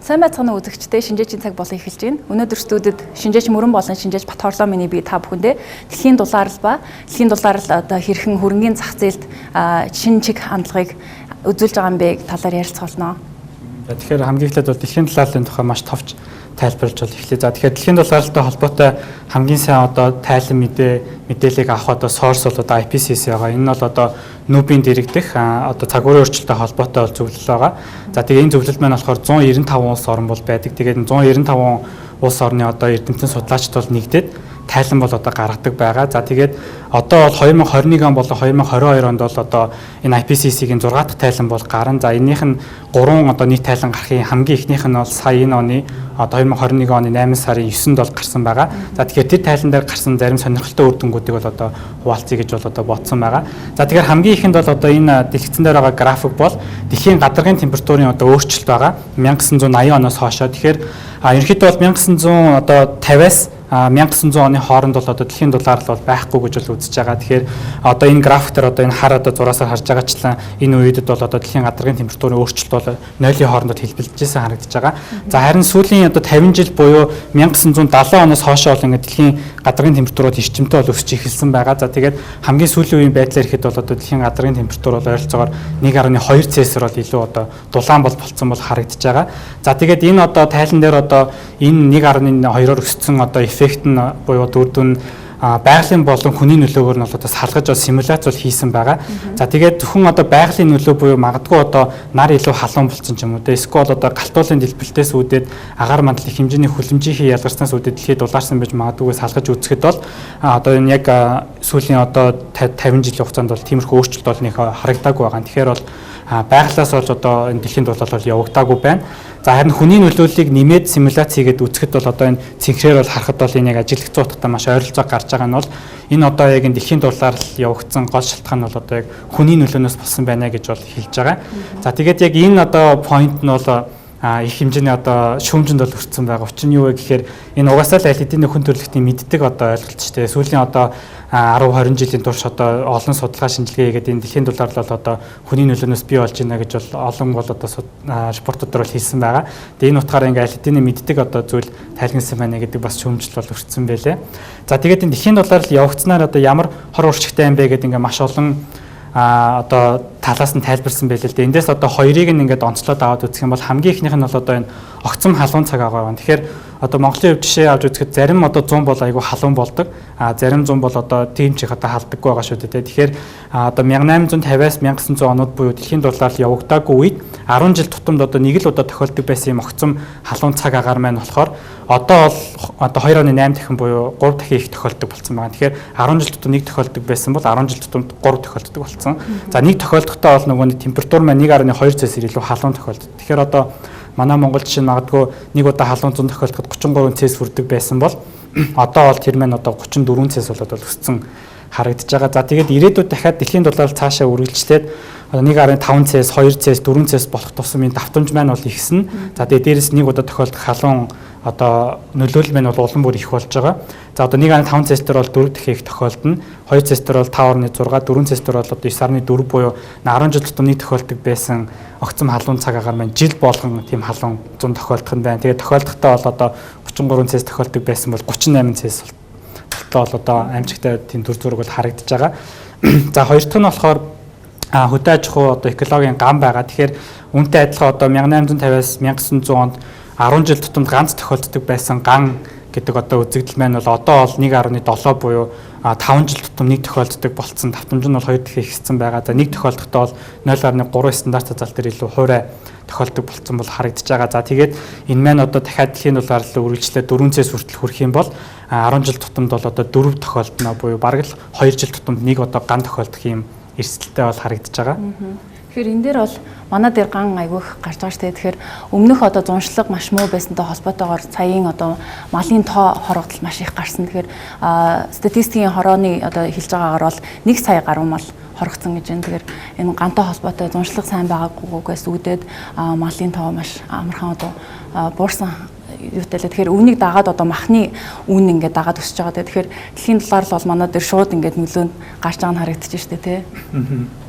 Сайн байцгаана уу үзэгчдээ, Шинжээчийн цаг болон эхэлж байна. Өнөөдөр студид Шинжээч Мөрөн болон Шинжээч Батхоорлоо миний би та бүхэндээ дэлхийн дулаарл ба дэлхийн дулаарл одоо хэрхэн хөрөнгөний зах зээлд шинэ чиг хандлагыг үзүүлж байгаа юм бэ талаар ярилцах болно. Тэгэхээр хамгийн эхлээд бол дэлхийн дулаарлын тухай маш товч тайлбарлаж бол эхлэе. За тэгэхээр дэлхийн дулаарлалтай холбоотой хамгийн сайн одоо тайлан мэдээллийг авах одоо source бол одоо IPCC байгаа. Энэ бол одоо нүүбийн дэрэгдэх одоо цагуурын өөрчлөлттэй холбоотой зөвлөл байгаа. За тэгээ энэ зөвлөл маань болохоор 195 улс орн бол байдаг. Тэгээд 195 улс орны одоо эрдэмтэн судлаачид бол нэгдээд тайлан бол одоо гаргадаг байгаа. За тэгээд одоо бол 2021 он болон 2022 онд бол одоо энэ IPCC-ийн 6 дахь тайлан бол гарна. За энэнийх нь 3 одоо нийт тайлан гарахын хамгийн ихнийх нь бол сая энэ оны одоо 2021 оны 8 сарын 9-нд бол гарсан байгаа. За тэгэхээр тэр тайлан дээр гарсан зарим сонирхолтой үр дүнгуудыг бол одоо хуваалцъя гэж бол одоо бодсон байгаа. За тэгэхээр хамгийн ихэнд бол одоо энэ дэлгэцэн дээр байгаа график бол дэлхийн гадаргын температурын одоо өөрчлөлт байгаа. 1980 оноос хойшоо. Тэгэхээр ерөнхийдөө бол 1900 одоо 50-аас 1900 оны хооронд бол одоо дэлхийн дулаарлал бол байхгүй гэж бол үзэж байгаа. Тэгэхээр одоо энэ график дээр одоо энэ хар одоо зураасаар харж байгаачлан энэ үедэд бол одоо дэлхийн гадаргын температурын өөрчлөлт бол 0-ийн хоорондод хэлбэлжсэн харагдаж байгаа. За харин сүүлийн одоо 50 жил буюу 1970 оноос хойшоо бол ингээд дэлхийн гадаргын температурууд эрчимтэй бол өсөж эхэлсэн байгаа. За тэгээд хамгийн сүүлийн үеийн байдлаар ихэд бол одоо дэлхийн гадаргын температур бол ойролцоогоор 1.2 Цельсиор бол илүү одоо дулаан болцсон бол харагдаж байгаа. За тэгээд энэ одоо тайлан дээр одоо энэ 1.2-оор өссөн одоо эффект нь буюу дүрдүн байгалийн болон хүний нөлөөгөөр нь бол одоо салгаж симуляц бол хийсэн байгаа. За тэгээд зөвхөн одоо байгалийн нөлөө буюу магадгүй одоо нар илүү халуун болсон ч юм уу. Эсвэл одоо галтуулын дэлбэлтээс үүдээд агаар мандал их хэмжээний хүлэмжийн ялгарснаас үүдээд дэлхийд дулаарсан байж магадгүй салгаж үзэхэд бол одоо энэ яг сүүлийн одоо 50 жилийн хугацаанд бол тиймэрхүү өөрчлөлт бол нэг харагдаагүй байгаа. Тэгэхээр бол байгалаас болж одоо энэ дэлхийн дулаал бол явагдаагүй байна. За харин хүний нөлөөллийг нэмээд симуляц хийгээд үзэхэд бол одоо энэ цэнхрээр бол харахад бол энэ яг ажиглах зууттай маш ойролцоо гарч байгаа нь бол энэ одоо яг энэ дэлхийн дулаал явагдсан гол шалтгаан нь бол одоо яг хүний нөлөөнөөс болсон байна гэж бол хэлж байгаа. За тэгээд яг энэ одоо point нь бол их хэмжээний одоо шүүмжинд бол өртсөн байгаа. Учир нь юу вэ гэхээр энэ угаасаа л аль хэдийн хүн төрөлхтний мэддэг одоо ойлголт шүү дээ. Сүүлийн одоо 10-20 жилийн турш одоо олон судалгаа шинжилгээ хийгээд энэ дэлхийн дулаал бол одоо хүний нөлөөнөөс бий болж байна гэж бол олон бол одоо репортуудаар бол хэлсэн байгаа. Тэгээ энэ утгаараа ингээ аль хэдийн мэддэг одоо зүйл тайлгнасан байна гэдэг бас шүүмжил бол өртсөн байлээ. За тэгээд энэ дэлхийн дулаал явагдсанаар одоо ямар хор уршигтай юм бэ гэдэг ингээ маш олон одоо талаас нь тайлбарсан байлээ л дээ. Эндээс одоо хоёрыг нь ингээд онцлоод аваад үзэх юм бол хамгийн ихнийх нь бол одоо энэ огцом халуун цаг агаар байна. Тэгэхээр одоо Монголын хувьд жишээ авч үзэхэд зарим одоо 100 бол айгүй халуун болдог. Зарим 100 бол одоо тийм чих одоо халдаггүй байгаа шүү дээ. Тэгэхээр одоо 1850-аас 1900 онууд буюу дэлхийн дулаал явагдаагүй үед 10 жил тутамд одоо нэг л удаа тохиолдог байсан юм огцом халуун цаг агаар маань болохоор одоо бол одоо 2.8 дахин буюу 3 дахин их тохиолдог болсон байна. Тэгэхээр 10 жил тутам нэг тохиолдог байсан бол 10 жил тутамд 3 тохиолдог болсон. За нэг тохиолдохдоо бол нөгөө температур маань 1.2 Цельсиор илүү халуун тохиолддог. Тэгэхээр одоо манай Монгол жишээ магадгүй нэг удаа халуун зун тохиолдоход 33 Цельс хүрдэг байсан бол одоо бол тэр маань одоо 34 Цельс болоод өссөн харагдаж байгаа. За тэгээд ирээдүйд дахиад дэлхийн дулаал цаашаа үргэлжлээд 1.5 Цельс, 2 Цельс, 4 Цельс болох тусам энэ давтамж маань бол ихсэн. За тэгээд дээрэс нэг удаа тохиолдох халуун одоо нөлөөлөл маань бол улам бүр их болж байгаа. За одоо 1.5 Цельс дээр бол 4 дахин их тохиолдно. 2 Цельс дээр бол 5.6, 4 Цельс дээр бол одоо 9.4 буюу 10 жил тутам нэг тохиолдог байсан огцом халуун цаг агаар маань жил болгон тийм халуун зун тохиолдох нь байна. Тэгээд тохиолдохдоо бол одоо 33 Цельс тохиолдог байсан бол 38 Цельс бол одоо амжигтай тийм дүр зураг бол харагдаж байгаа. За хоёр дахь нь болохоор хөдөө аж ахуй одоо экологийн гам байгаа. Тэгэхээр үнэтэй адилхан одоо 1850-аас 1900 онд 10 жил тутамд ганц тохиолддог байсан ган гэдэг одоо үзэгдэл маань бол одоо бол 1.7 буюу 5 жил тутам нэг тохиолддог болцсон. Давтамж нь бол 2 дахин ихссэн байгаа. За нэг тохиолдохдоо бол 0.3 стандарт зал дээр илүү хуурай тохиолдог болцсон бол харагдаж байгаа. За тэгээд энэ маань одоо дахиад дэлхийн дулаал үргэлжлээд 4 Цельс хүртэл хүрэх юм бол 10 жил тутамд бол одоо 4 тохиолдно буюу бараг л 2 жил тутамд нэг одоо ган тохиолдох юм эрсдэлтэй бол харагдаж байгаа. Тэгэхээр энэ дээр бол манай дээр ган айгүйх гарч байгаа шүү дээ. Тэгэхээр өмнөх одоо зуншлаг маш муу байсантай холбоотойгоор саяын одоо малын тоо хорогдол маш их гарсан. Тэгэхээр статистикийн хорооны одоо хэлж байгаагаар бол 1 сая гаруй мал хорогдсон гэж байна. Тэгэхээр энэ гантай холбоотой зуншлаг сайн байгаагүйгээс үүдээд малын тоо маш амархан одоо буурсан юутай л. Тэгэхээр үүнийг дагаад одоо махны үн ингээд дагаад өсөж байгаа. Тэгэхээр дэлхийн дулаал бол манай дээр шууд ингээд нөлөөнд гарч байгаа нь харагдчих шүү дээ, тий.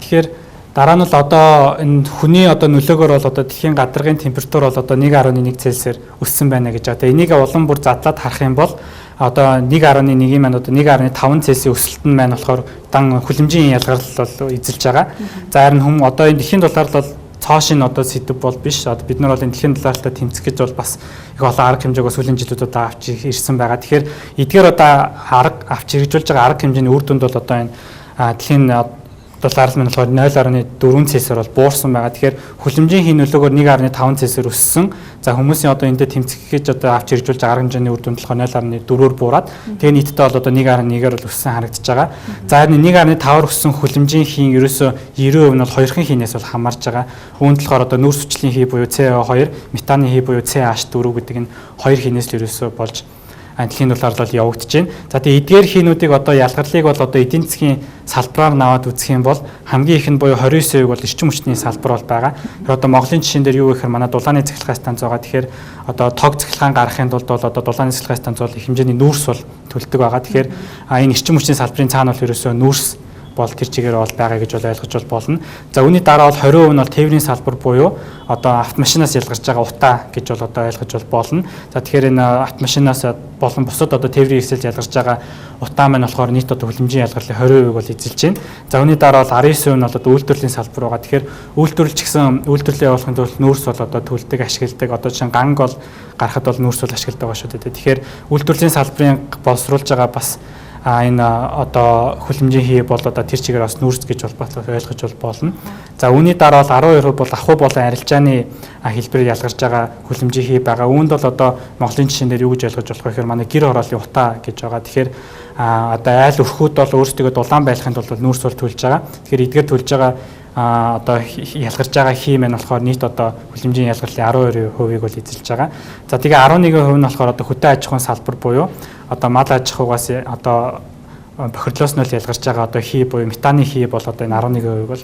Тэгэхээр Дараа нь бол одоо энэ хүний одоо нөлөөгөөр бол одоо дэлхийн гадаргын температур бол одоо 1.1 Цельсиэр өссөн байна гэж. Одоо энийг улам бүр задлаад харах юм бол одоо 1.1-ийн маань одоо 1.5 Цельсийн өсөлт нь маань болохоор дан хүлэмжийн ялгарлал бол эзэлж байгаа. За харин хүмүүс одоо энэ дэлхийн дулаалд бол цоошин одоо сэдв бол биш. Одоо бид нар бол энэ дэлхийн дулаалтай тэмцэх гэж бол бас их олон арга хэмжээг сүүлийн жилүүдэд авч ирсэн байгаа. Тэгэхээр эдгээр одоо арга авч хэрэгжүүлж байгаа арга хэмжээний үр дүнд бол одоо энэ дэлхийн дулаалал нь болохоор 0.4 Цельсиэр бол буурсан байгаа. Тэгэхээр хүлэмжийн хий нөлөөгөөр 1.5 Цельсиэр өссөн. За хүмүүсийн одоо эндээ тэмцэх гэж одоо авч хэрэгжүүлж байгаа арга хэмжээний үр дүнд болохоор 0.4-өөр буураад тэгээ нийтдээ бол одоо 1.1-ээр бол өссөн харагдаж байгаа. За харин 1.5-аар өссөн хүлэмжийн хийн ерөөсөө 90% нь бол хоёрхан хийнээс бол хамаарж байгаа. Үүнд болохоор одоо нүүрс хүчлийн хий буюу CO2, метаны хий буюу CH4 гэдэг энэ хоёр хийнээс л ерөөсөө болж дэлхийн дулаалд бол явагдаж байна. За тэгээ эдгээр хийнүүдийг одоо ялгарлыг бол одоо эдийн засгийн салбараар наваад үзэх юм бол хамгийн их нь буюу 29% бол эрчим хүчний салбар бол байгаа. Тэгэхээр одоо Монголын жишээн дээр юу гэхээр манай дулааны цахилгаан станц байгаа. Тэгэхээр одоо тог цахилгаан гаргахын тулд бол одоо дулааны цахилгаан станц бол их хэмжээний нүүрс бол төлдөг байгаа. Тэгэхээр энэ эрчим хүчний салбарын цаана бол ерөөсөө нүүрс бол тэр чигээр бол байгаа гэж бол ойлгож болно. За үүний дараа бол 20% нь бол тээврийн салбар буюу одоо автомашинаас ялгарч байгаа утаа гэж бол одоо ойлгож болно. За тэгэхээр энэ автомашинаас болон бусад одоо тээврийн хэсэлд ялгарч байгаа утаа маань болохоор нийт одоо хүлэмжийн ялгарлын 20% бол эзэлж байна. За үүний дараа бол 19% нь бол одоо үйлдвэрлэлийн салбар байгаа. Тэгэхээр үйлдвэрлэлч гэсэн үйлдвэрлэлээ явуулахын тулд нүүрс бол одоо төлдөг ашигладаг. Одоо жишээ нь ганг бол гарахад бол нүүрс бол ашигладаг байгаа шүү дээ. Тэгэхээр үйлдвэрлэлийн салбарын боловсруулж байгаа бас энэ одоо хүлэмжийн хий бол одоо тэр чигээр бас нүүрс гэж бол ойлгож болно. За үүний дараа бол 12% бол ахуй болон арилжааны хэлбэрээр ялгарч байгаа хүлэмжийн хий байгаа. Үүнд бол одоо Монголын жишээн дээр юу гэж ойлгож болох вэ гэхээр манай гэр хорооллын утаа гэж байгаа. Тэгэхээр одоо айл өрхүүд бол өөрсдөө дулаан байхын тулд нүүрс бол төлж байгаа. Тэгэхээр эдгээр төлж байгаа одоо ялгарч байгаа хий маань болохоор нийт одоо хүлэмжийн ялгарлын 12%-ийг бол эзэлж байгаа. За тэгээ 11% нь болохоор одоо хөдөө аж ахуйн салбар буюу одоо мал аж ахуйгаас одоо бохирлоос нь ялгарч байгаа одоо хий буюу метаны хий бол одоо энэ 11% бол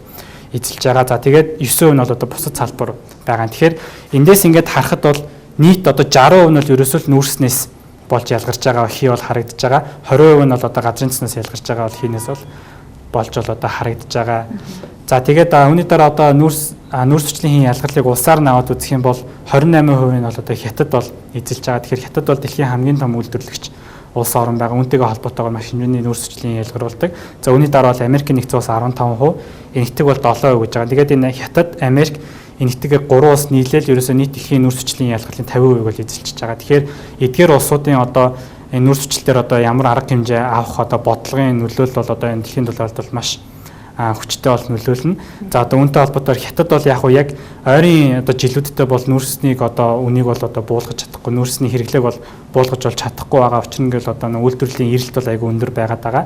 эзэлж байгаа. За тэгээд 9% нь бол одоо бусад салбар байгаа. Тэгэхээр эндээс ингээд харахад бол нийт одоо 60% нь бол ерөөсөө л нүүрснээс болж ялгарч байгаа хий бол харагдаж байгаа. 20% нь бол одоо газрын цэснээс ялгарч байгаа бол хийнээс бол болж бол одоо харагдаж байгаа. За тэгээд үүний дараа одоо нүүрс хүчлийн хий ялгарлыг улсаар наваад үзэх юм бол 28% нь бол одоо Хятад бол эзэлж байгаа. Тэгэхээр Хятад бол дэлхийн хамгийн том үйлдвэрлэгч улс орн байгаа. Үүнтэйгээ холбоотойгоор маш хэмжээний нүүрс хүчлийн ялгаруулдаг. За үүний дараа бол Америк нэгдсэн улс 15%, Энэтхэг бол 7% гэж байгаа. Тэгээд энэ Хятад, Америк, Энэтхэг 3 улс нийлээл ерөөсөө нийт дэлхийн нүүрс хүчлийн ялгарлын 50% бол эзэлж байгаа. Тэгэхээр эдгээр улсуудын одоо энэ нүүрс хүчлэлээр одоо ямар арга хэмжээ авах одоо бодлогын нөлөөлөл бол одоо энэ дэлхийн дулаалд бол маш хүчтэй бол нөлөөлнө. За одоо үүнтэй холбоотойгоор Хятад бол яг ойрын одоо жилүүдтэй бол нүүрснийг одоо үнийг бол одоо буулгаж чадахгүй, нүүрсний хэрэглээг бол буулгаж болж чадахгүй байгаа учраас ингээл одоо үйлдвэрлэлийн эрэлт бол айгүй өндөр байгаад байгаа.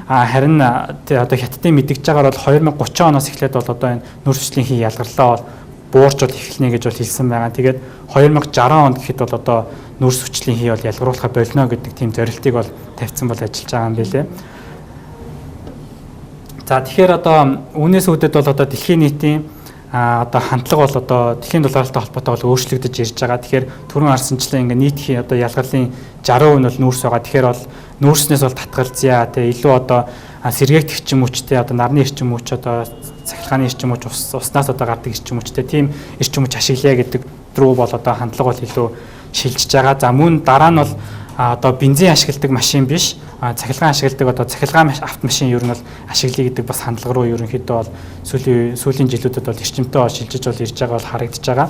Харин одоо Хятадын мэдгэж байгаагаар бол 2030 оноос эхлээд бол одоо энэ нүүрсчлийн хий ялгарлаа бол буурч бол эхэлнэ гэж бол хэлсэн байгаа. Тэгээд 2060 онд гэхэд бол одоо нүүрс хүчлийн хий бол ялгаруулахаа болно гэдэг тийм зорилтыг бол тавьсан бол ажиллаж байгаа юм билээ. За тэгэхээр одоо үүнээс үүдээд бол одоо дэлхийн нийтийн одоо хандлага бол одоо дэлхийн дулаалтай холбоотой бол өөрчлөгдөж ирж байгаа. Тэгэхээр түрүүн харсанчлаа ингээ нийт хий одоо ялгарлын 60% нь бол нүүрс байгаа. Тэгэхээр бол нүүрснээс бол татгалзъя те илүү одоо сэргээгт эрчим хүчтэй одоо нарны эрчим хүч одоо цахилгааны эрчим хүч уснаас одоо гардаг эрчим хүчтэй тийм эрчим хүч ашиглая гэдэг рүү бол одоо хандлага бол илүү шилжиж байгаа. За мөн дараа нь бол одоо бензин ашигладаг машин биш цахилгаан ашигладаг одоо цахилгаан автомашин ер нь бол ашиглая гэдэг бас хандлага руу ерөнхийдөө бол сүүлийн жилүүдэд бол эрчимтэй бол шилжиж бол ирж байгаа бол харагдаж байгаа.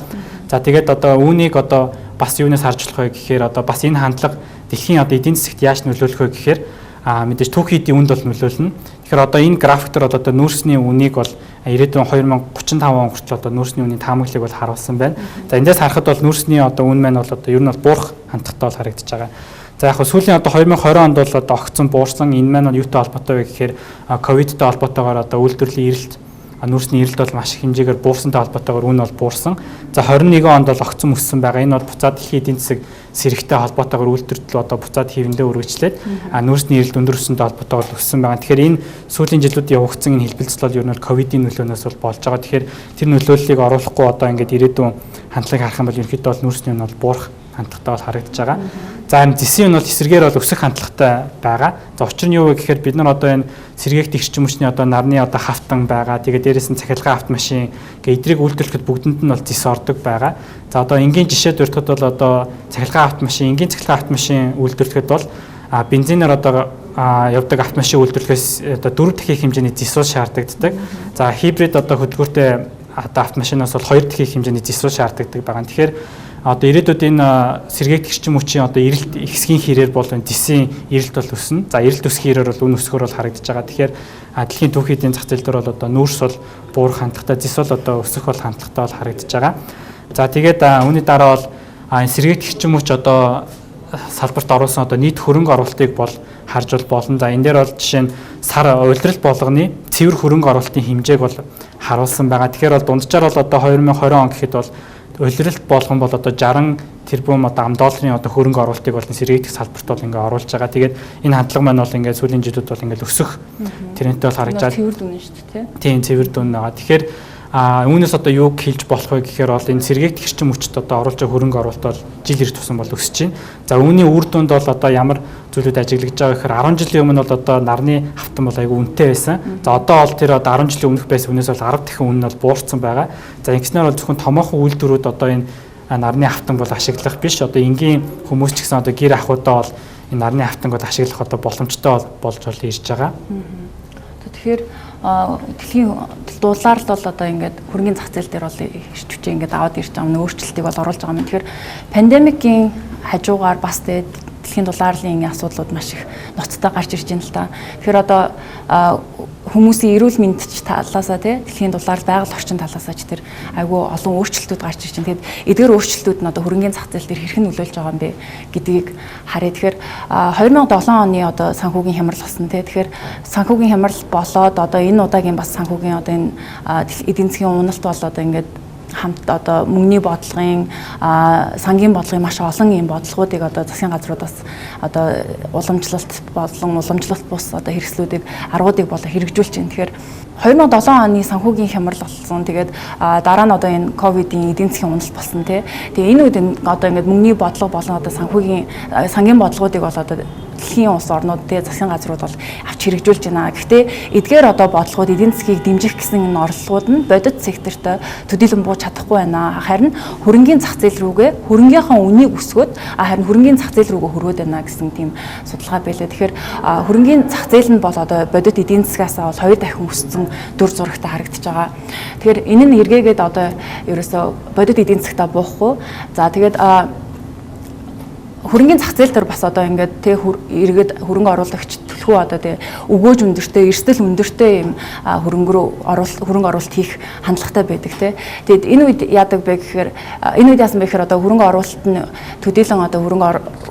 За тэгээд одоо үүнийг одоо бас юунаас харж болох вэ гэхээр одоо бас энэ хандлага дэлхийн одоо эдийн засагт яаж нөлөөлөх вэ гэхээр мэдээж түүхий эдийн үнд бол нөлөөлнө. Тэгэхээр одоо энэ график дээр одоо нүүрсний үнийг бол ирээдүйн 2035 он хүртэл одоо нүүрсний үнийн таамаглалыг бол харуулсан байна. За эндээс харахад бол нүүрсний одоо үн маань бол одоо ер нь бол буурах хандлагатай бол харагдаж байгаа. За яг сүүлийн одоо 2020 онд бол одоо огцон буурсан энэ маань бол юутай холбоотой вэ гэхээр ковидтай холбоотойгоор одоо үйлдвэрлэлийн эрэлт нүүрсний эрэлт бол маш их хэмжээгээр буурсантай холбоотойгоор үн бол буурсан. За 21 онд бол огцон өссөн байгаа. Энэ бол буцаад дэлхийн эдийн засаг сэрэгтэй холбоотойгоор үйлдвэрлэл одоо буцаад хэвэндээ үргэлжлээд нүүрсний эрэлт өндөр өссөнтэй холбоотойгоор өссөн байгаа. Тэгэхээр энэ сүүлийн жилүүд явагдсан энэ хэлбэлцэл бол ер нь ковидын нөлөөнөөс бол болж байгаа. Тэгэхээр тэр нөлөөллийг оруулахгүй одоо ингээд ирээдүйн хандлагыг харах юм бол ерөнхийдөө бол нүүрсний үн бол буурах хандлагатай бол харагдаж байгаа. За энэ зэсийн нь бол эсрэгээр бол өсөх хандлагатай байгаа. За учир нь юу вэ гэхээр бид нар одоо энэ сэргээгт эрчим хүчний одоо нарны одоо хавтан байгаа. Тэгээд дээрээс нь цахилгаан автомашин гээ эдрийг үйлдвэрлэхэд бүгдэнд нь бол зэс ордог байгаа. За одоо энгийн жишээ дурдхад бол одоо цахилгаан автомашин, энгийн цахилгаан автомашин үйлдвэрлэхэд бол бензинээр одоо явдаг автомашин үйлдвэрлэхээс одоо 4 дахин хэмжээний зэс ус шаарддаг. За хибрид одоо хөдөлгөөртэй одоо автомашинаас бол 2 дахин хэмжээний зэс ус шаарддаг байгаа. Тэгэхээр одоо ирээдүйд энэ сэргээгт эрчим хүчийн одоо эрэлт ихсгийн хэрээр бол энэ зэсийн эрэлт бол өснө. За эрэлт өсөх хэрээр бол үн өсгөр бол харагдаж байгаа. Тэгэхээр дэлхийн түүхий эдийн зах зээл дээр бол одоо нүүрс бол буурах хандлагатай, зэс бол одоо өсөх бол хандлагатай бол харагдаж байгаа. За тэгээд үүний дараа бол энэ сэргээгт эрчим хүч одоо салбарт оруулсан одоо нийт хөрөнгө оруулалтыг бол харж болно. За энэ дээр бол жишээ нь сар улирал болгоны цэвэр хөрөнгө оруулалтын хэмжээг бол харуулсан байгаа. Тэгэхээр бол дунджаар бол одоо 2020 он гэхэд бол улиралт болгон бол одоо 60 тэрбум одоо ам долларын одоо хөрөнгө оруулалтыг бол сэргээгдэх салбарт бол ингээ оруулж байгаа. Тэгээд энэ хандлага маань бол ингээ сүүлийн жилүүд бол ингээ өсөх трендтэй бол харагдаж байна. Цэвэр дүн шүү дээ, тийм цэвэр дүн байгаа. Тэгэхээр үүнээс одоо юуг хэлж болох вэ гэхээр бол энэ сэргээгт эрчим хүчтэй одоо оруулж байгаа хөрөнгө оруулалт бол жил ирж тусан бол өсөж байна. За үүний үр дүнд бол одоо ямар зүйлүүд ажиглаж байгаа гэхээр 10 жилийн өмнө бол одоо нарны хавтан бол айгүй үнэтэй байсан. За одоо бол тэр одоо 10 жилийн өмнөх байсан үнээс бол 10 дахин үнэ нь бол буурсан байгаа. За ингэснээр бол зөвхөн томоохон үйлдвэрүүд одоо энэ нарны хавтан бол ашиглах биш. Одоо энгийн хүмүүс ч гэсэн одоо гэр ахуйдаа бол энэ нарны хавтанг бол ашиглах одоо боломжтой болж ирж байгаа. Тэгэхээр дэлхийн дулаар л бол одоо ингээд хөрөнгөний зах зээл дээр бол ирч хүчээ ингээд аваад ирж байгаа өөрчлөлтийг бол оруулж байгаа юм. Тэгэхээр пандемикийн хажуугаар бас дэлхийн дулаарлын асуудлууд маш их ноцтой гарч ирж байна л та. Тэгэхээр одоо хүмүүсийн эрүүл мэндч талаасаа дэлхийн дулаар байгаль орчин талаасаа ч тэр айгүй олон өөрчлөлтүүд гарч ирж байна. Тэгэхээр эдгээр өөрчлөлтүүд нь одоо хөрөнгөний зах зээл дээр хэрхэн нөлөөлж байгаа юм бэ гэдгийг харъя. Тэгэхээр 2007 оны одоо санхүүгийн хямрал болсон тэгэхээр санхүүгийн хямрал болоод одоо энэ удаагийн бас санхүүгийн одоо энэ эдийн засгийн уналт бол одоо ингээд хамт одоо мөнгөний бодлогын сангийн бодлогын маш олон юм бодлогоодыг одоо засгийн газруудаас одоо уламжлалт бус одоо хэрэгслүүдийг аргуудыг болоо хэрэгжүүлж байна. Тэгэхээр 2007 оны санхүүгийн хямрал болсон. Тэгээд дараа нь одоо энэ ковидын эдийн засгийн уналт болсон тий. Тэгээ энэ үед одоо ингээд мөнгөний бодлого болон одоо сангийн бодлогоодыг бол одоо дэлхийн улс орнууд тий засгийн газрууд бол авч хэрэгжүүлж байна. Гэхдээ эдгээр одоо бодлогууд эдийн засгийг дэмжих гэсэн энэ орлогууд нь бодит секторт төдийлөн бууж чадахгүй байна. Харин хөрөнгөний зах зээл рүүгээ хөрөнгийнхаа үнийг өсгөөд харин хөрөнгөний зах зээл рүүгээ хөрөөд байна гэсэн тийм судалгаа байлаа. Тэгэхээр хөрөнгөний зах зээл нь бол одоо бодит эдийн засгаас бол 2 дахин өссөн дүр зурагтай харагдаж байгаа. Тэгэхээр энэ нь эргээгээд одоо ерөөсөө бодит эдийн засгтаа буухгүй. За тэгээд хөрөнгөний зах зээл дээр бас одоо ингээд эргээд хөрөнгө оруулагч төлхөө одоо өгөөж өндөртэй, эрсдэл өндөртэй юм хөрөнгө оруулалт хийх хандлагатай байдаг тий. Тэгэд энэ үед яадаг бэ гэхээр энэ үед яасан бэ гэхээр одоо хөрөнгө оруулалт нь төдийлөн одоо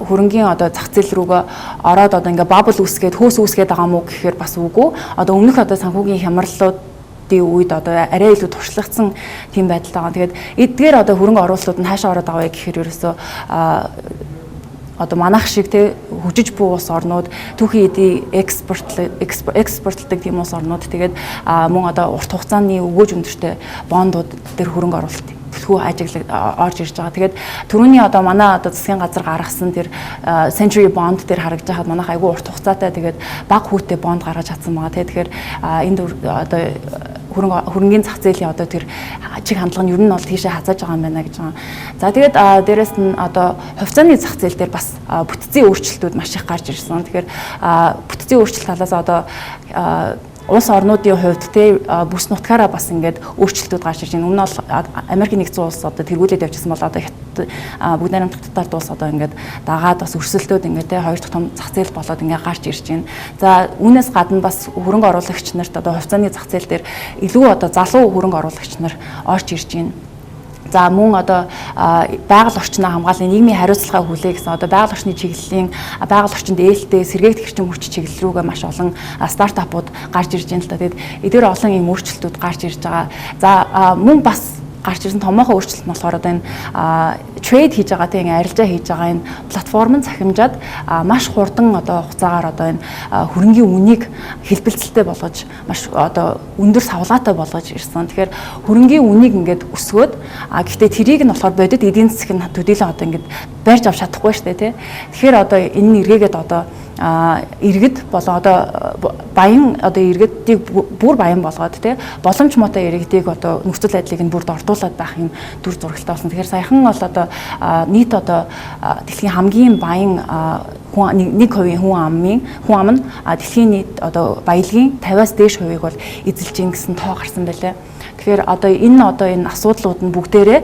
хөрөнгөний одоо зах зээл рүүгээ ороод одоо ингээд бабл үүсгээд хөөс үүсгээд байгаа мó гэхээр бас үгүй. Одоо өмнөх одоо санхүүгийн хямралууд үед одоо арай илүү туршлагдсан тийм байдалтай байгаа. Тэгээд эдгээр одоо хөрөнгө оруулалтууд нь хаашаа ороод байгаа вэ гэхээр ерөөсөө одоо манайх шиг хөгжиж буй улс орнууд түүхий эдийн экспортлдог тийм улс орнууд тэгээд мөн одоо урт хугацааны өгөөж өндөртэй бондууд дээр хөрөнгө оруулалт төлхөө ажиглаж орж ирж байгаа. Тэгээд түрүүний одоо манай одоо засгийн газар гаргасан тэр Century Bond дээр харагдаж байхад манайх айгүй урт хугацаатай тэгээд бага хүүтэй бонд гаргаж чадсан байгаа. Тэгэхээр энд одоо хөрөнгөний зах зээлийн одоо тэр чиг хандлага нь ер нь бол тийшээ хазааж байгаа юм байна гэж байгаа. За тэгээд дээрэс нь одоо хувьцааны зах зээл дээр бас бүтцийн өөрчлөлтүүд маш их гарч ирсэн. Тэгэхээр бүтцийн өөрчлөлт талаас одоо улс орнуудын хувьд бүс нутгаараа бас ингээд өөрчлөлтүүд гарч ирж байна. Өмнө нь бол Америкийн нэгдсэн улс одоо тэргүүлээд явжсэн бол одоо бүгд найрамдах татарт улс одоо ингээд дагаад бас өрсөлдөөд ингээд хоёр дахь том зах зээл болоод ингээд гарч ирж байна. За үүнээс гадна бас хөрөнгө оруулагч нарт одоо хувьцааны зах зээл дээр илүү одоо залуу хөрөнгө оруулагч нар орж ирж байна. За мөн одоо байгаль орчноо хамгаалсан нийгмийн хариуцлагаа хүлээх гэсэн одоо байгаль орчны чиглэлийн байгаль орчинд ээлтэй сэргээгдэх эрчим хүч чиглэл рүүгээ маш олон стартапууд гарч ирж байна л та. Тэгээд эдгээр олон юм өөрчлөлтүүд гарч ирж байгаа. За мөн бас гарч ирсэн томоохон өөрчлөлт нь болохоор одоо энэ трейд хийж байгаа тийм арилжаа хийж байгаа энэ платформ нь цахимжаад маш хурдан одоо хугацаагаар одоо энэ хөрөнгийн үнийг хэлбэлцэлтэй болгож маш одоо өндөр савлаатай болгож ирсэн. Тэгэхээр хөрөнгийн үнийг ингээд өсгөөд гэхдээ тэрийг нь болохоор бодит эдийн засаг нь төдийлөн одоо ингээд барьж авч чадахгүй шүү дээ тий. Тэгэхээр одоо энэ эргээгээд одоо иргэд болоо одоо баян одоо иргэдийг бүр баян болгоод тий боломж муутай иргэдийг одоо нөхцөл байдлыг нь бүрд ордуулад байх юм дүр зурагтай болсон. Тэгэхээр саяхан бол одоо нийт одоо дэлхийн хамгийн баян 1% хүн ам нь дэлхийн нийт одоо баялагын 50-аас дээш хувийг бол эзэлж ийн гэсэн тоо гарсан байлаа. Тэгэхээр одоо энэ асуудлууд нь бүгдээрээ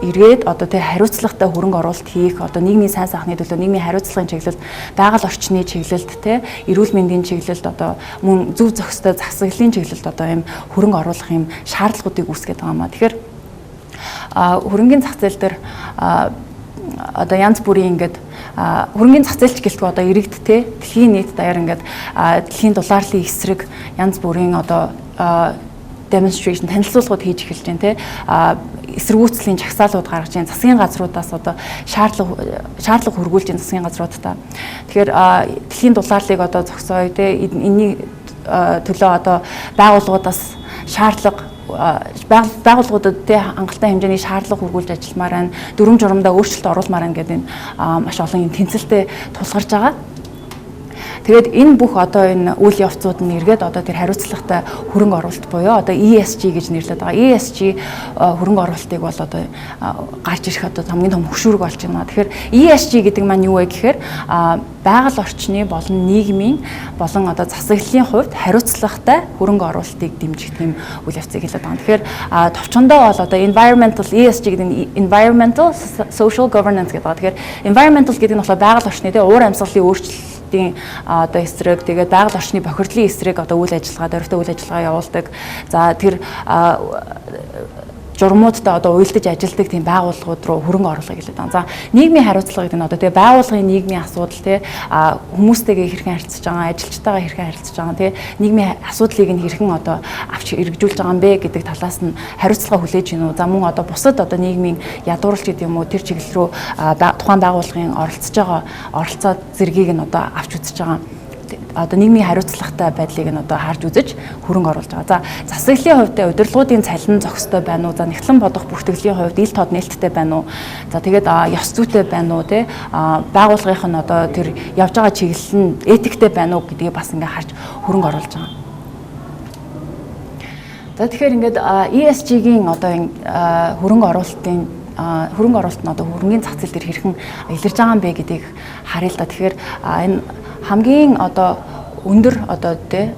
эргээд одоо тэг хариуцлагатай хөрөнгө оруулалт хийх одоо нийгмийн сайн сайхны төлөө нийгмийн хариуцлагын чиглэлд байгаль орчны чиглэлд тэг эрүүл мэндийн чиглэлд одоо мөн зөв зохистой засаглалын чиглэлд одоо юм хөрөнгө оруулах юм шаардлагуудыг үүсгэж байгаа маа. Тэгэхээр хөрөнгөний зах зээл дээр одоо янз бүрийн ингээд хөрөнгөний зах зээлч гэлтгүй одоо иргэдтэй дэлхийн нийт даяар ингээд дэлхийн дулаарлын эсрэг янз бүрийн одоо demonstration танилцуулгууд хийж эхэлж байна те эсэргүүцлийн жагсаалууд гаргаж байна засгийн газруудаас одоо шаардлага хөргүүлж байна засгийн газруудаа. Тэгэхээр дэлхийн дулаарлыг одоо зогсооё те энэний төлөө одоо байгууллагуудаас байгууллагуудад те хангалттай хэмжээний шаардлага хөргүүлж ажилламаар байна. Дүрм журамдаа өөрчлөлт оруулмаар байна гэдэг маш олон юм тэнцэлтэд тулгарч байгаа. Тэгээд энэ бүх одоо энэ үйл явцууд нь эргээд одоо тэр хариуцлагатай хөрөнгө оруулалт буюу одоо ESG гэж нэрлэдэг байгаа. ESG хөрөнгө оруулалтыг бол одоо гарч ирэх одоо хамгийн том хөшүүрэг болж байна. Тэгэхээр ESG гэдэг маань юу вэ гэхээр байгаль орчны болон нийгмийн болон одоо засаглалын хувьд хариуцлагатай хөрөнгө оруулалтыг дэмжих тийм үйл явцыг хэлээд байгаа. Тэгэхээр товчондоо бол одоо environmental ESG гэдэг нь environmental social governance гэдэг байгаа. Тэгэхээр environmental гэдэг нь болохоор байгаль орчны тий уур амьсгалын өөрчлөлт одоо эсрэг тэгээд байгаль орчны бохирдлын эсрэг одоо үйл ажиллагаа дөрвтэй үйл ажиллагаа явуулдаг. За тэр журмуудтай одоо уялдаж ажилладаг тийм байгууллагууд руу хөрөнгө оруулах гэдэг байна. За нийгмийн хариуцлага гэдэг нь одоо тэгээ байгууллагын нийгмийн асуудал тий хүмүүстэйгээ хэрхэн харьцаж байгаа, ажилчтайгаа хэрхэн харьцаж байгаа тий нийгмийн асуудлыг нь хэрхэн одоо авч эргжүүлж байгаа юм бэ гэдэг талаас нь хариуцлага хүлээж гинүү. За мөн одоо бусад одоо нийгмийн ядуурлч гэдэг юм уу тэр чиглэл рүү тухайн байгууллагын оролцож байгаа оролцоо зэргийг нь одоо авч үзэж байгаа одоо нийгмийн хариуцлагатай байдлыг нь одоо харж үзэж хөрөнгө оруулж байгаа. За засаглалын хувьд удирдлагуудын цалин зохистой байна уу? За нэгтлэн бодох бүртгэлийн хувьд ил тод нээлттэй байна уу? За тэгээд ёс зүйтэй байна уу? Тэ байгууллагынх нь одоо тэр явж байгаа чиглэл нь этиктэй байна уу гэдгийг бас ингээ харж хөрөнгө оруулж байгаа. За тэгэхээр ингээд ESG-ийн одоо хөрөнгө оруулалтын хөрөнгө оруулалт нь одоо хөрөнгөний зах зээл дээр хэрхэн илэрж байгаа юм бэ гэдгийг харъя л да. Тэгэхээр энэ хамгийн одоо өндөр одоо тэ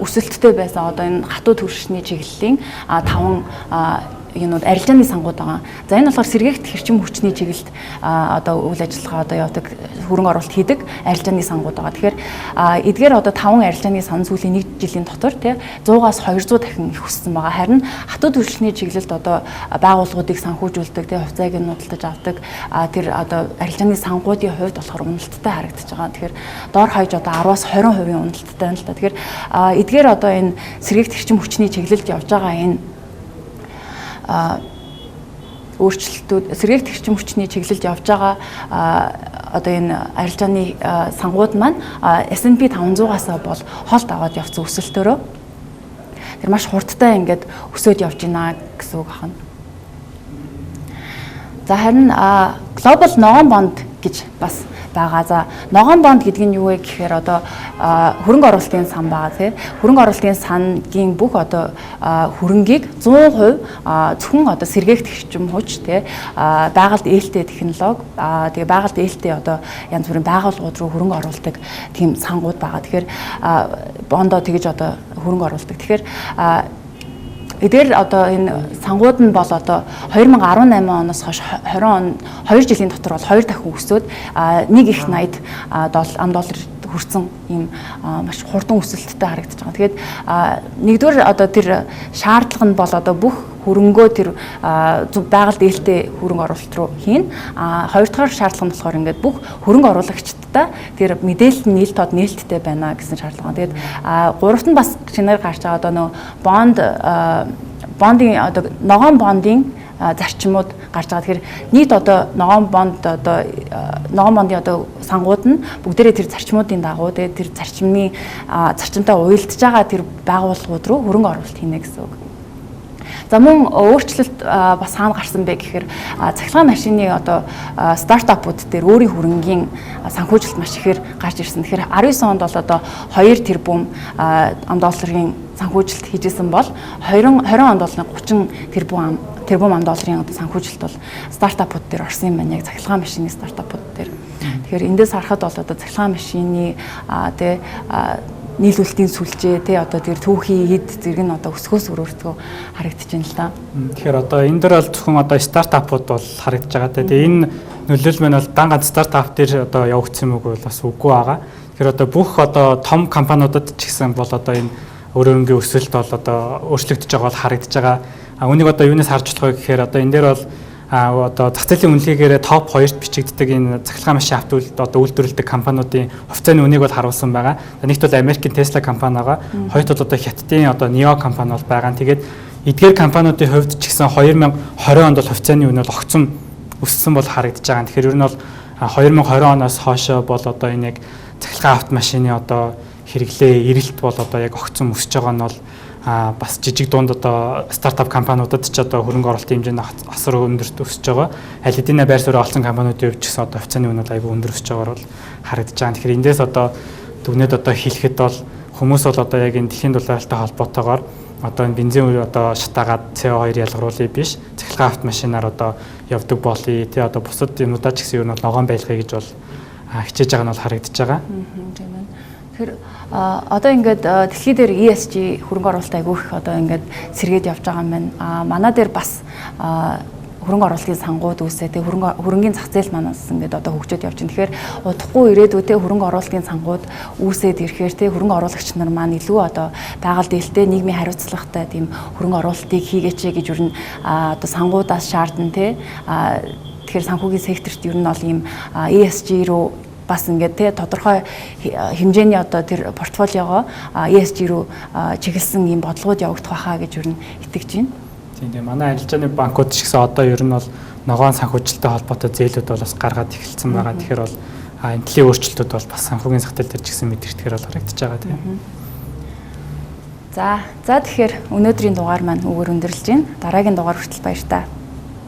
өсөлттэй байсан одоо энэ хатуу түвшний чиглэлийн 5 юунууд арилжааны сангууд байгаа. За энэ болохоор сэргээгт хэрчим хүчний чиглэлд одоо үйл ажиллагаа одоо явдаг хөрөнгө оруулалт хийдэг арилжааны сангууд байгаа. Тэгэхээр эдгээр одоо 5 арилжааны сан сүүлийн 1 жилийн дотор тий 100-аас 200 дахин их өссөн байгаа. Харин хатуу түвшний чиглэлд одоо байгууллагуудыг санхүүжүүлдэг тий хувьцааг нь нудалтаж авдаг тэр одоо арилжааны сангуудын хувьд болохоор уналттай харагдаж байгаа. Тэгэхээр доор хаяж одоо 10-аас 20% уналттай байна л да. Тэгэхээр эдгээр одоо энэ сэргээгт хэрчим хүчний чиглэлд явж байгаа энэ өөрчлөлтүүд сэргээгт хэрчим хүчний чиглэлд явж байгаа одоо энэ арилжааны сангууд маань S&P 500-аас бол холд аваад явсан өсөлтөөрөө тэр маш хурдтай ингээд өсөөд явж байна гэсэн үг байна. За харин Global Ногоон бонд гэж бас байгаа. За ногоон бонд гэдэг нь юу вэ гэхээр одоо хөрөнгө оруулалтын сан байгаа тий. Хөрөнгө оруулалтын сангийн бүх одоо хөрөнгийг 100% зөвхөн одоо сэргээгт хэрчим хүч тий байгальд ээлтэй технологи тэгээ байгальд ээлтэй одоо янз бүрийн байгууллагууд руу хөрөнгө оруулдаг тийм сангууд байгаа. Тэгэхээр бондоо тэгж одоо хөрөнгө оруулдаг. Тэгэхээр эдгээр одоо энэ сангууд нь бол одоо 2018 оноос хойш 20 он 2 жилийн дотор бол 2 дахин өсөөд 1 их 80 ам доллар хүрсэн ийм маш хурдан өсөлттэй харагдаж байгаа. Тэгээд нэгдүгээр одоо тэр шаардлага нь бол одоо бүх хөрөнгөө тэр байгальд ээлтэй хөрөнгө оруулалт руу хийн. Хоёрдугаар шаардлага нь болохоор ингээд бүх хөрөнгө оруулагчдаа тэр мэдээлэл нь ил тод нээлттэй байна гэсэн шаардлага. Тэгээд гуравт нь бас шинээр гарч байгаа одоо нөө бонд бондын одоо ногоон бондын зарчмууд гарч байгаа. Тэгэхээр нийт одоо ногоон бондын одоо сангууд нь бүгдээрээ тэр зарчмуудын дагуу тэр зарчимтай уялдж байгаа тэр байгууллагууд руу хөрөнгө оруулалт хийнэ гэсэн үг. За мөн өөрчлөлт бас хаана гарсан бэ гэхээр цахилгаан машины одоо стартапууд дээр өөрийн хөрөнгийн санхүүжилт маш ихээр гарч ирсэн. Тэгэхээр 19 онд бол одоо 2 тэрбум $ын санхүүжилт хийжсэн бол 20 онд бол 30 тэрбум $ын санхүүжилт бол стартапууд дээр орсон юм байна. Яг цахилгаан машины стартапууд дээр. Тэгэхээр эндээс харахад бол одоо цахилгаан машины нийлүүлэлтийн сүлжээ одоо тэр түүхийн хэд зэрэг нь одоо өсгөөс өрөөртгөө харагдаж байна л да. Тэгэхээр одоо энэ дөр бол зөвхөн одоо стартапууд бол харагдаж байгаа. Тэгээ энэ нөлөөлөл маань бол дан ганц стартап дээр одоо явагдсан юм уу бас үгүй байгаа. Тэгэхээр одоо бүх одоо том компаниудад ч гэсэн бол одоо энэ өөрөөнгийн өсөлт бол одоо өөрчлөгдөж байгаа бол харагдаж байгаа. Үүнийг одоо юунаас харж болох вэ гэхээр одоо энэ дээр бол одоо зах зээлийн үнэлгээгээр топ 2-т бичигддэг энэ цахилгаан машин одоо үйлдвэрлэдэг компаниудын хувьцааны үнийг бол харуулсан байгаа. Нэгт бол Америкийн Tesla компани байгаа. Хоёрт бол одоо Хятадын одоо NIO компани бол байгаа. Тэгээд эдгээр компаниудын хувьд ч гэсэн 2020 онд бол хувьцааны үн бол огцом өссөн бол харагдаж байгаа. Тэгэхээр ер нь бол 2020 оноос хойшоо бол одоо энэ яг цахилгаан автомашины одоо хэрэглээ эрэлт бол одоо яг огцом өсөж байгаа нь бол бас жижиг дунд одоо стартап компаниудад ч одоо хөрөнгө оруулалтын хэмжээ нь асар өндөрт өсөж байгаа. Аль хэдийн байр суурь олсон компаниудын хувьд ч гэсэн одоо хувьцааны үн бол аягүй өндөр өсөж байгаагаар бол харагдаж байгаа. Тэгэхээр эндээс одоо дүгнээд одоо хэлэхэд бол хүмүүс бол одоо яг энэ дэлхийн дулаалтай холбоотойгоор одоо энэ бензин одоо шатаагаад CO2 ялгаруулъя биш цахилгаан автомашинаар одоо явдаг болъё тий одоо бусад юмудаа ч гэсэн ер нь ногоон байлгая гэж бол хичээж байгаа нь бол харагдаж байгаа. Тийм байна. Тэгэхээр одоо ингээд дэлхий дээр ESG хөрөнгө оруулалт айгүй их одоо ингээд сэргээд явж байгаа юм байна. Манай дээр бас хөрөнгө оруулалтын сангууд үүсээ тэг хөрөнгийн зах зээл манаас ингээд одоо хөгжөөд явж байна. Тэгэхээр удахгүй ирээдүйдээ хөрөнгө оруулалтын сангууд үүсээд ирэхээр тэг хөрөнгө оруулагч нар маань илүү одоо байгаль дэлтэй нийгмийн хариуцлагатай тийм хөрөнгө оруулалтыг хийгээч гэж ер нь одоо сангуудаас шаардна тий. Тэгэхээр санхүүгийн секторт ер нь бол ийм ESG руу бас ингээд тодорхой хэмжээний одоо тэр портфолиогоо ESG руу чиглэсэн ийм бодлогод явагдах байхаа гэж ер нь итгэж байна. Тийм манай арилжааны банкуд ч гэсэн одоо ер нь бол ногоон санхүүжилттэй холбоотой зээлүүд бол бас гаргаад эхэлсэн байгаа. Тэгэхээр бол энэ төрлийн өөрчлөлтүүд бол бас санхүүгийн зах зээл дээр ч гэсэн мэдэрчээр бол харагдаж байгаа тийм. За тэгэхээр өнөөдрийн дугаар маань үгээр өндөрлж байна. Дараагийн дугаар хүртэл баяр таа.